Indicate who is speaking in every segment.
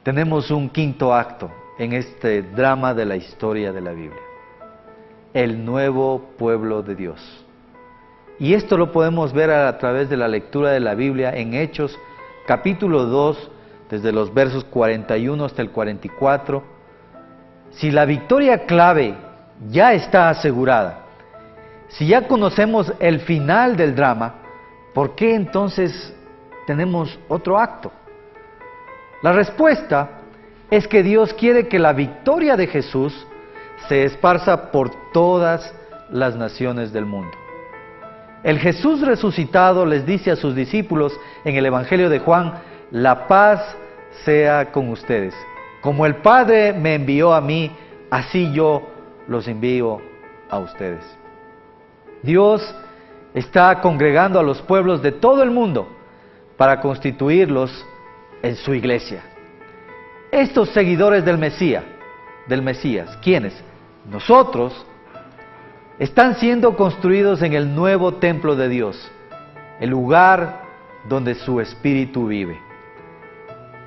Speaker 1: tenemos un quinto acto en este drama de la historia de la Biblia. El nuevo pueblo de Dios. Y esto lo podemos ver a través de la lectura de la Biblia en Hechos, capítulo 2, desde los versos 41 hasta el 44. Si la victoria clave ya está asegurada, si ya conocemos el final del drama, ¿por qué entonces tenemos otro acto? La respuesta es que Dios quiere que la victoria de Jesús se esparza por todas las naciones del mundo. El Jesús resucitado les dice a sus discípulos en el Evangelio de Juan: la paz sea con ustedes. Como el Padre me envió a mí, así yo los envío a ustedes. Dios está congregando a los pueblos de todo el mundo para constituirlos en su iglesia. Estos seguidores del Mesías, ¿quiénes? Nosotros, están siendo construidos en el nuevo templo de Dios, el lugar donde su Espíritu vive.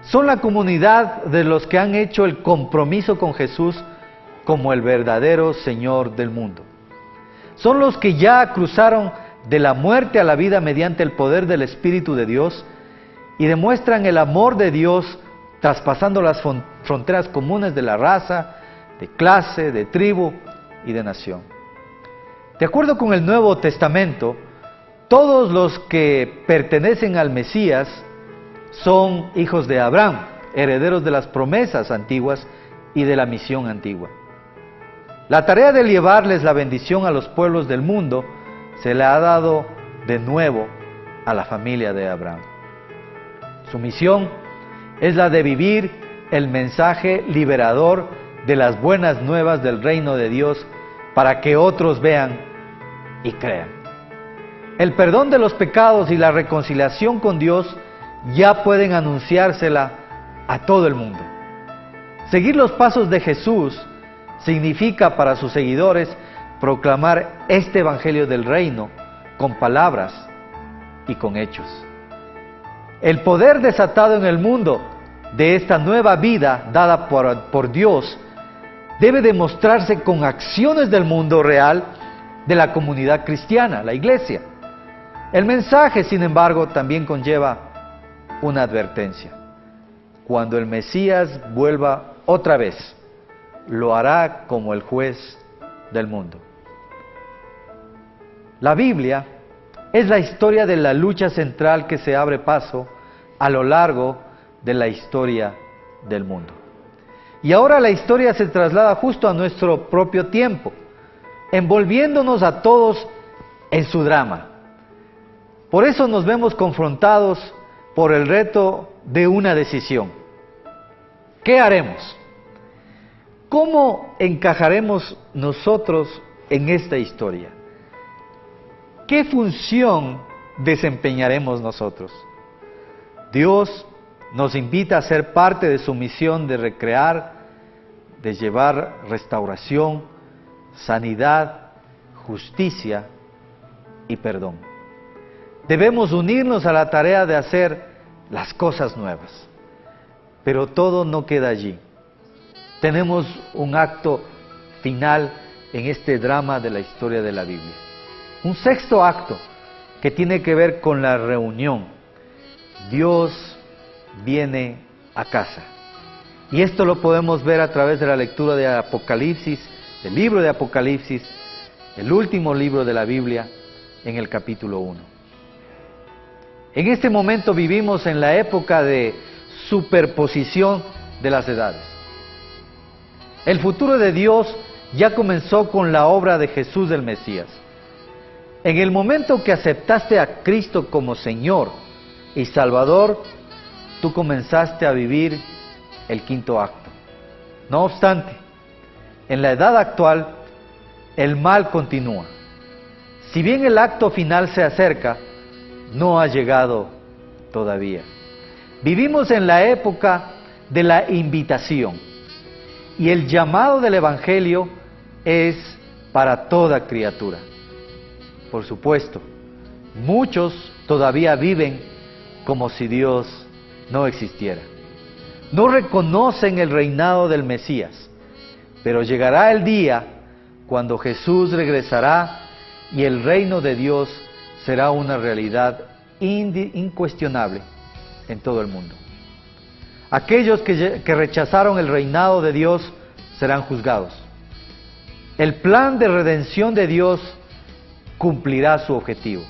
Speaker 1: Son la comunidad de los que han hecho el compromiso con Jesús como el verdadero Señor del mundo. Son los que ya cruzaron de la muerte a la vida mediante el poder del Espíritu de Dios y demuestran el amor de Dios traspasando las fronteras comunes de la raza, de clase, de tribu y de nación. De acuerdo con el Nuevo Testamento, todos los que pertenecen al Mesías son hijos de Abraham, herederos de las promesas antiguas y de la misión antigua. La tarea de llevarles la bendición a los pueblos del mundo se le ha dado de nuevo a la familia de Abraham. Su misión es la de vivir el mensaje liberador de las buenas nuevas del reino de Dios para que otros vean y crean. El perdón de los pecados y la reconciliación con Dios ya pueden anunciársela a todo el mundo. Seguir los pasos de Jesús significa para sus seguidores proclamar este evangelio del reino con palabras y con hechos. El poder desatado en el mundo de esta nueva vida dada por Dios debe demostrarse con acciones del mundo real de la comunidad cristiana, la iglesia. El mensaje, sin embargo, también conlleva una advertencia. Cuando el Mesías vuelva otra vez, lo hará como el juez del mundo. La Biblia es la historia de la lucha central que se abre paso a lo largo de la historia del mundo. Y ahora la historia se traslada justo a nuestro propio tiempo, envolviéndonos a todos en su drama. Por eso nos vemos confrontados por el reto de una decisión. ¿Qué haremos? ¿Cómo encajaremos nosotros en esta historia? ¿Qué función desempeñaremos nosotros? Dios nos invita a ser parte de su misión de recrear, de llevar restauración, sanidad, justicia y perdón. Debemos unirnos a la tarea de hacer las cosas nuevas. Pero todo no queda allí. Tenemos un acto final en este drama de la historia de la Biblia. Un sexto acto que tiene que ver con la reunión. Dios viene a casa. Y esto lo podemos ver a través de la lectura de Apocalipsis, del libro de Apocalipsis, el último libro de la Biblia, en el capítulo 1. En este momento vivimos en la época de superposición de las edades. El futuro de Dios ya comenzó con la obra de Jesús el Mesías. En el momento que aceptaste a Cristo como Señor y Salvador, tú comenzaste a vivir el quinto acto. No obstante, en la edad actual, el mal continúa. Si bien el acto final se acerca, no ha llegado todavía. Vivimos en la época de la invitación, y el llamado del Evangelio es para toda criatura. Por supuesto, muchos todavía viven como si Dios no existiera. no reconocen el reinado del Mesías. Pero llegará el día cuando Jesús regresará y el reino de Dios será una realidad incuestionable en todo el mundo. Aquellos que rechazaron el reinado de Dios serán juzgados. El plan de redención de Dios cumplirá su objetivo.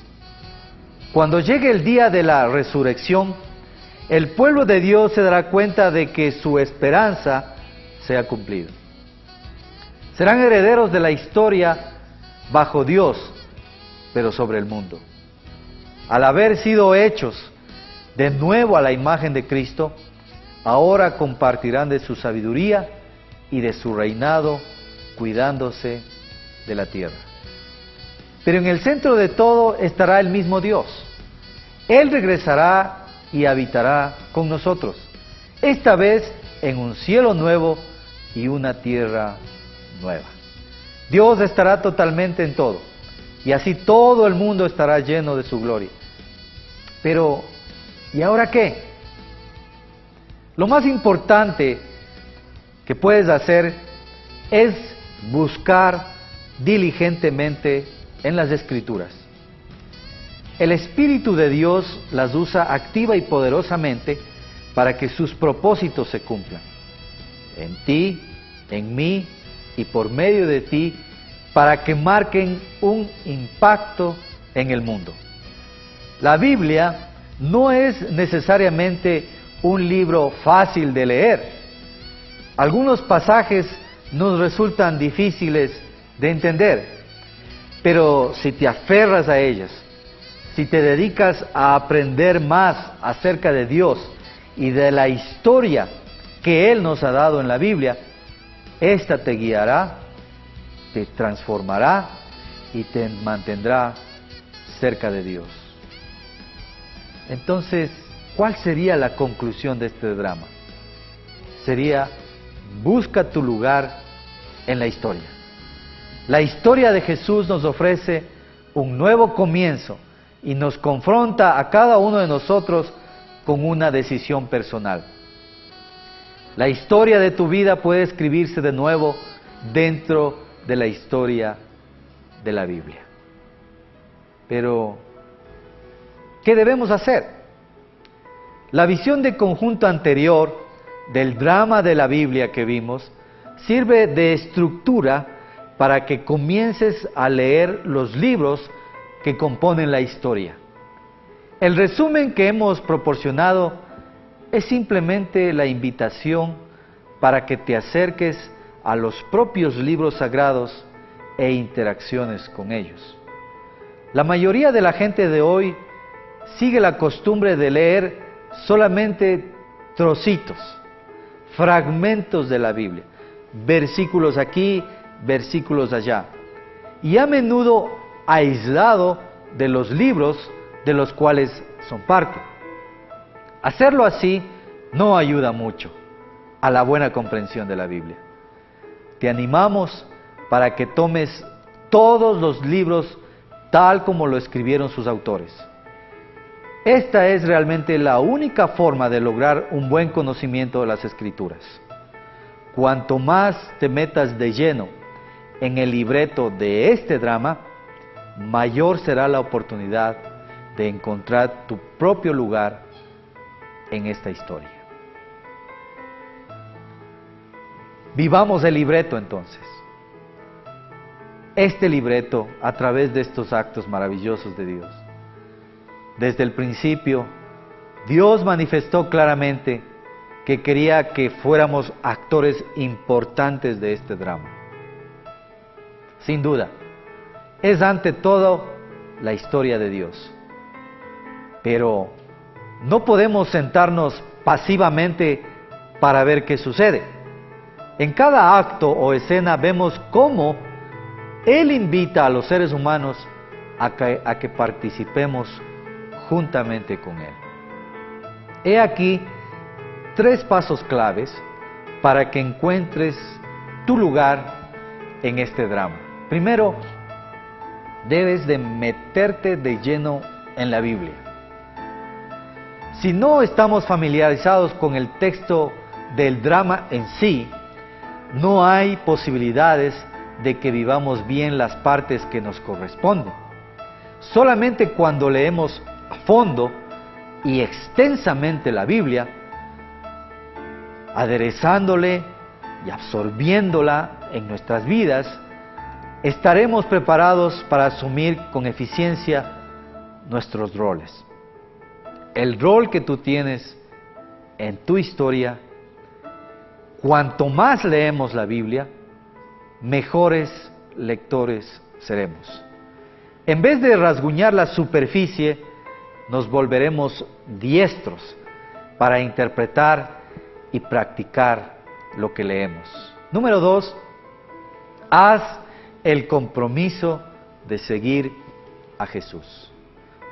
Speaker 1: Cuando llegue el día de la resurrección, el pueblo de Dios se dará cuenta de que su esperanza se ha cumplido. Serán herederos de la historia bajo Dios, pero sobre el mundo. Al haber sido hechos de nuevo a la imagen de Cristo, ahora compartirán de su sabiduría y de su reinado, cuidándose de la tierra. Pero en el centro de todo estará el mismo Dios. Él regresará y habitará con nosotros, esta vez en un cielo nuevo y una tierra nueva. Dios estará totalmente en todo, y así todo el mundo estará lleno de su gloria. Pero, ¿y ahora qué? Lo más importante que puedes hacer es buscar diligentemente en las Escrituras. El Espíritu de Dios las usa activa y poderosamente para que sus propósitos se cumplan. En ti, en mí y por medio de ti, para que marquen un impacto en el mundo. La Biblia no es necesariamente un libro fácil de leer. Algunos pasajes nos resultan difíciles de entender, pero si te aferras a ellas, si te dedicas a aprender más acerca de Dios y de la historia que Él nos ha dado en la Biblia, esta te guiará, te transformará y te mantendrá cerca de Dios. Entonces, ¿cuál sería la conclusión de este drama? Sería: busca tu lugar en la historia. La historia de Jesús nos ofrece un nuevo comienzo y nos confronta a cada uno de nosotros con una decisión personal. La historia de tu vida puede escribirse de nuevo dentro de la historia de la Biblia. Pero, ¿qué debemos hacer? La visión de conjunto anterior del drama de la Biblia que vimos sirve de estructura para que comiences a leer los libros que componen la historia. El resumen que hemos proporcionado es simplemente la invitación para que te acerques a los propios libros sagrados e interacciones con ellos. La mayoría de la gente de hoy sigue la costumbre de leer solamente trocitos, fragmentos de la Biblia, versículos aquí, versículos allá, y a menudo aislado de los libros de los cuales son parte. Hacerlo así no ayuda mucho a la buena comprensión de la Biblia. Te animamos para que tomes todos los libros tal como lo escribieron sus autores. Esta es realmente la única forma de lograr un buen conocimiento de las Escrituras. Cuanto más te metas de lleno en el libreto de este drama, mayor será la oportunidad de encontrar tu propio lugar en esta historia. Vivamos el libreto entonces. Este libreto a través de estos actos maravillosos de Dios. Desde el principio, Dios manifestó claramente que quería que fuéramos actores importantes de este drama. Sin duda, es ante todo la historia de Dios. Pero no podemos sentarnos pasivamente para ver qué sucede. En cada acto o escena vemos cómo Él invita a los seres humanos a que participemos juntamente con Él. He aquí 3 pasos claves para que encuentres tu lugar en este drama. Primero, debes de meterte de lleno en la Biblia. Si no estamos familiarizados con el texto del drama en sí, no hay posibilidades de que vivamos bien las partes que nos corresponden. Solamente cuando leemos a fondo y extensamente la Biblia, aderezándole y absorbiéndola en nuestras vidas, estaremos preparados para asumir con eficiencia nuestros roles. El rol que tú tienes en tu historia, cuanto más leemos la Biblia, mejores lectores seremos. En vez de rasguñar la superficie, nos volveremos diestros para interpretar y practicar lo que leemos. Número 2, haz el compromiso de seguir a Jesús.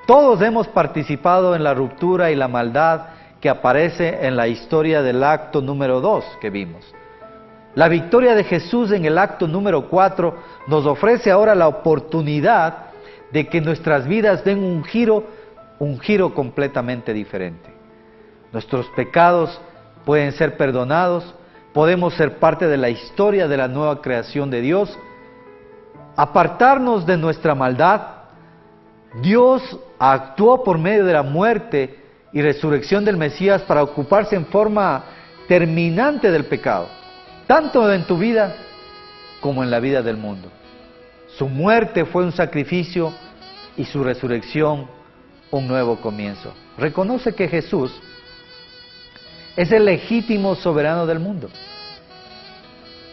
Speaker 1: Todos hemos participado en la ruptura y la maldad que aparece en la historia del acto número 2 que vimos. La victoria de Jesús en el acto número 4 nos ofrece ahora la oportunidad de que nuestras vidas den un giro completamente diferente. Nuestros pecados pueden ser perdonados, podemos ser parte de la historia de la nueva creación de Dios, apartarnos de nuestra maldad. Dios actuó por medio de la muerte y resurrección del Mesías para ocuparse en forma terminante del pecado, tanto en tu vida como en la vida del mundo. Su muerte fue un sacrificio y su resurrección un nuevo comienzo. Reconoce que Jesús es el legítimo soberano del mundo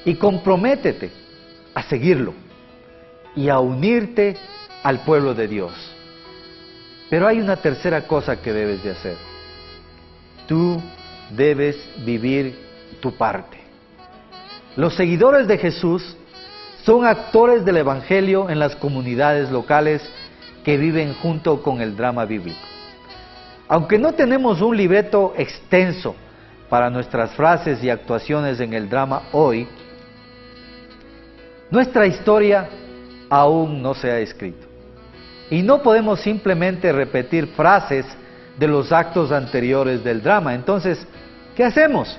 Speaker 1: y comprométete a seguirlo y a unirte al pueblo de Dios. Pero hay una tercera cosa que debes de hacer. Tú debes vivir tu parte. Los seguidores de Jesús son actores del Evangelio en las comunidades locales que viven junto con el drama bíblico. Aunque no tenemos un libreto extenso para nuestras frases y actuaciones en el drama hoy, nuestra historia aún no se ha escrito. Y no podemos simplemente repetir frases de los actos anteriores del drama. Entonces, ¿qué hacemos?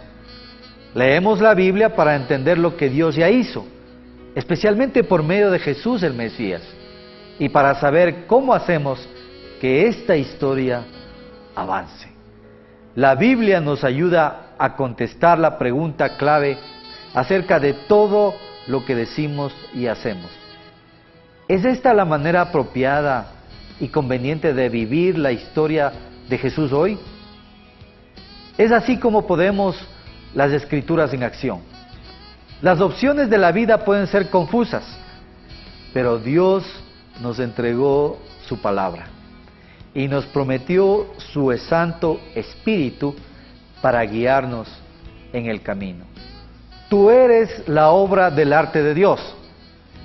Speaker 1: Leemos la Biblia para entender lo que Dios ya hizo, especialmente por medio de Jesús el Mesías, y para saber cómo hacemos que esta historia avance. La Biblia nos ayuda a contestar la pregunta clave acerca de todo lo que decimos y hacemos. ¿Es esta la manera apropiada y conveniente de vivir la historia de Jesús hoy? Es así como podemos las Escrituras en acción. Las opciones de la vida pueden ser confusas, pero Dios nos entregó su palabra y nos prometió su Santo Espíritu para guiarnos en el camino. Tú eres la obra del arte de Dios,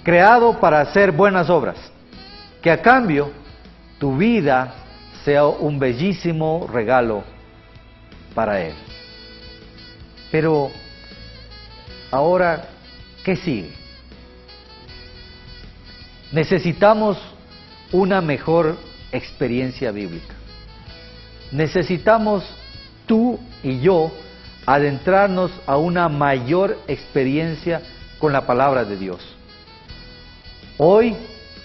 Speaker 1: creado para hacer buenas obras, que a cambio tu vida sea un bellísimo regalo para Él. Pero ahora, ¿qué sigue? Necesitamos una mejor experiencia bíblica. Necesitamos tú y yo adentrarnos a una mayor experiencia con la palabra de Dios. Hoy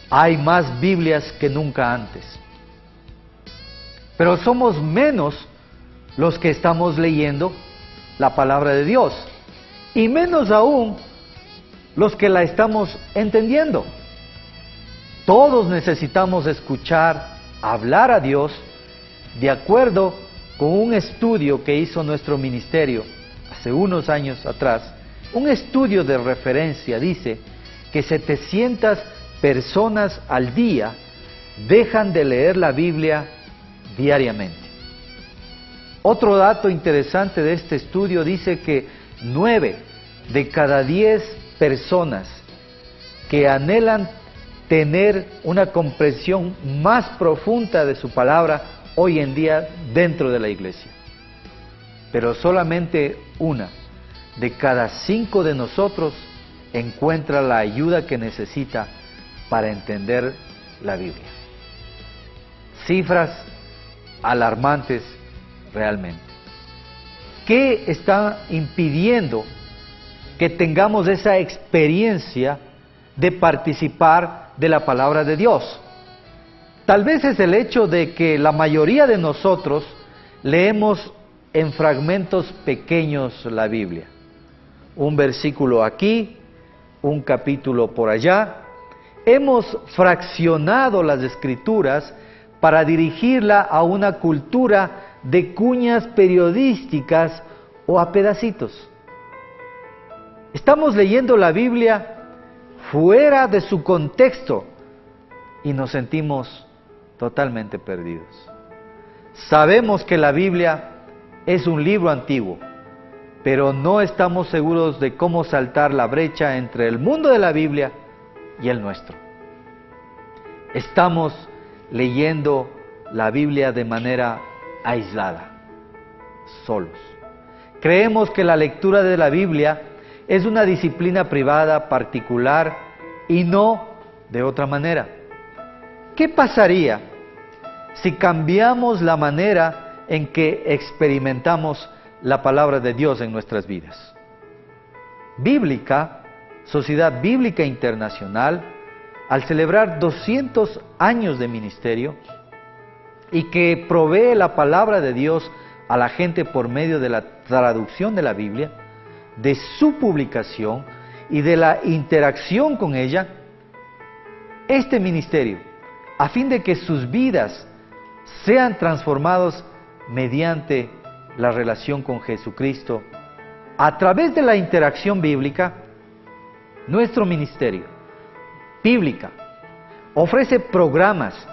Speaker 1: hay más Biblias que nunca antes, pero somos menos los que estamos leyendo la palabra de Dios, y menos aún los que la estamos entendiendo. Todos necesitamos escuchar hablar a Dios de acuerdo con un estudio que hizo nuestro ministerio hace unos años atrás. Un estudio de referencia dice que 700 personas al día dejan de leer la Biblia diariamente. Otro dato interesante de este estudio dice que 9 de cada 10 personas que anhelan tener una comprensión más profunda de su palabra hoy en día dentro de la iglesia. Pero solamente 1 de cada 5 de nosotros encuentra la ayuda que necesita para entender la Biblia. Cifras alarmantes realmente. ¿qué está impidiendo que tengamos esa experiencia de participar de la palabra de Dios? Tal vez es el hecho de que la mayoría de nosotros leemos en fragmentos pequeños la Biblia. Un versículo aquí, un capítulo por allá. Hemos fraccionado las Escrituras para dirigirla a una cultura de cuñas periodísticas o a pedacitos. Estamos leyendo la Biblia fuera de su contexto y nos sentimos totalmente perdidos. Sabemos que la Biblia es un libro antiguo, pero no estamos seguros de cómo saltar la brecha entre el mundo de la Biblia y el nuestro. Estamos leyendo la Biblia de manera aislada, solos. Creemos que la lectura de la Biblia es una disciplina privada, particular, y no de otra manera. ¿Qué pasaría si cambiamos la manera en que experimentamos la palabra de Dios en nuestras vidas? Bíblica, Sociedad Bíblica Internacional, al celebrar 200 años de ministerio y que provee la palabra de Dios a la gente por medio de la traducción de la Biblia, de su publicación y de la interacción con ella, este ministerio, a fin de que sus vidas sean transformados mediante la relación con Jesucristo, a través de la interacción bíblica, nuestro ministerio, Bíblica, ofrece programas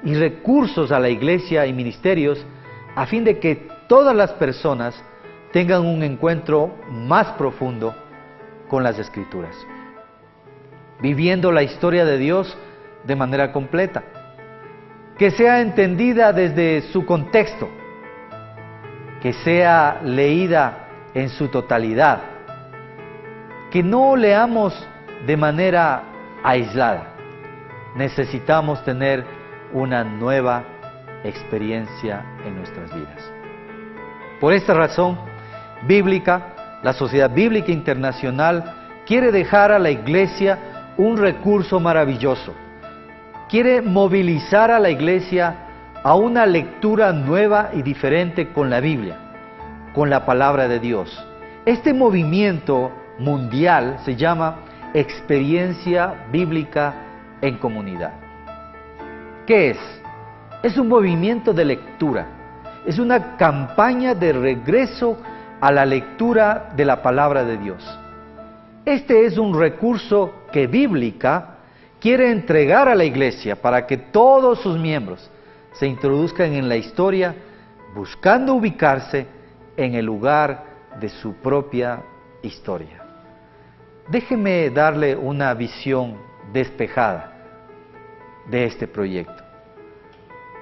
Speaker 1: y recursos a la iglesia y ministerios a fin de que todas las personas tengan un encuentro más profundo con las Escrituras, viviendo la historia de Dios de manera completa, que sea entendida desde su contexto, que sea leída en su totalidad, que no leamos de manera aislada. Necesitamos tener una nueva experiencia en nuestras vidas. Por esta razón, Bíblica, la Sociedad Bíblica Internacional, quiere dejar a la iglesia un recurso maravilloso. Quiere movilizar a la iglesia a una lectura nueva y diferente con la Biblia, con la palabra de Dios. Este movimiento mundial se llama Experiencia Bíblica en Comunidad. ¿Qué es? Es un movimiento de lectura. Es una campaña de regreso a la lectura de la palabra de Dios. Este es un recurso que Bíblica quiere entregar a la iglesia para que todos sus miembros se introduzcan en la historia, buscando ubicarse en el lugar de su propia historia. Déjeme darle una visión despejada de este proyecto.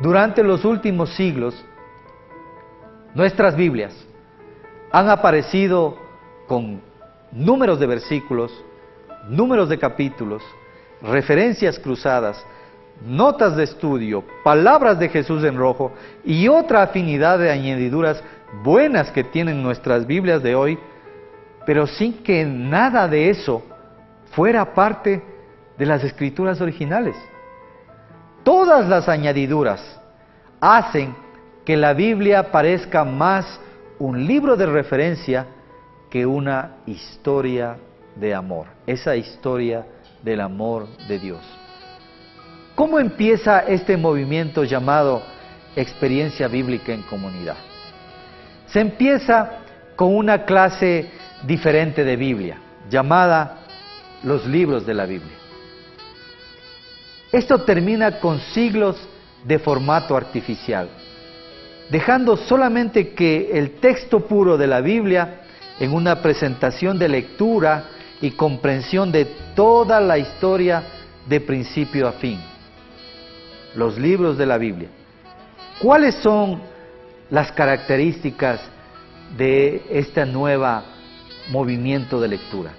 Speaker 1: Durante los últimos siglos, nuestras Biblias han aparecido con números de versículos, números de capítulos, referencias cruzadas, notas de estudio, palabras de Jesús en rojo y otra afinidad de añadiduras buenas que tienen nuestras Biblias de hoy, pero sin que nada de eso fuera parte de las Escrituras originales. Todas las añadiduras hacen que la Biblia parezca más un libro de referencia que una historia de amor, esa historia del amor de Dios. ¿Cómo empieza este movimiento llamado Experiencia Bíblica en Comunidad? Se empieza con una clase diferente de Biblia, llamada los libros de la Biblia. Esto termina con siglos de formato artificial, dejando solamente que el texto puro de la Biblia en una presentación de lectura y comprensión de toda la historia de principio a fin. Los libros de la Biblia. ¿Cuáles son las características de este nuevo movimiento de lectura?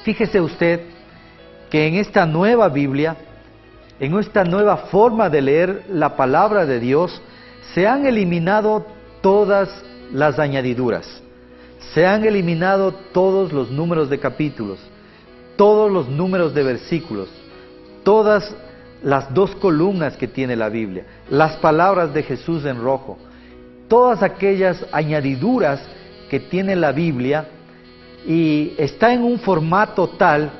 Speaker 1: Fíjese usted que en esta nueva Biblia, en esta nueva forma de leer la palabra de Dios, se han eliminado todas las añadiduras. Se han eliminado todos los números de capítulos, todos los números de versículos, todas las 2 columnas que tiene la Biblia, las palabras de Jesús en rojo, todas aquellas añadiduras que tiene la Biblia, y está en un formato tal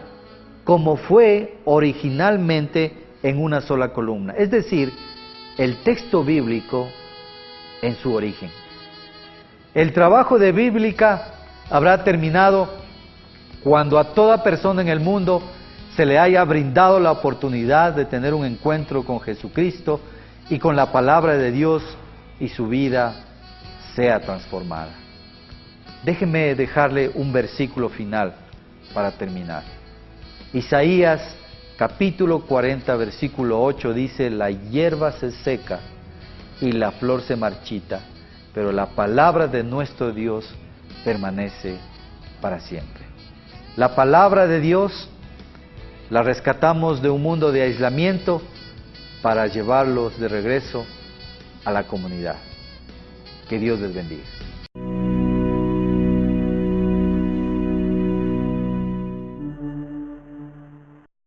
Speaker 1: como fue originalmente en una sola columna. Es decir, el texto bíblico en su origen. El trabajo de bíblica habrá terminado cuando a toda persona en el mundo se le haya brindado la oportunidad de tener un encuentro con Jesucristo y con la palabra de Dios, y su vida sea transformada. Déjeme dejarle un versículo final para terminar. Isaías capítulo 40, versículo 8 dice: la hierba se seca y la flor se marchita, pero la palabra de nuestro Dios permanece para siempre. La palabra de Dios la rescatamos de un mundo de aislamiento para llevarlos de regreso a la comunidad. Que Dios les bendiga.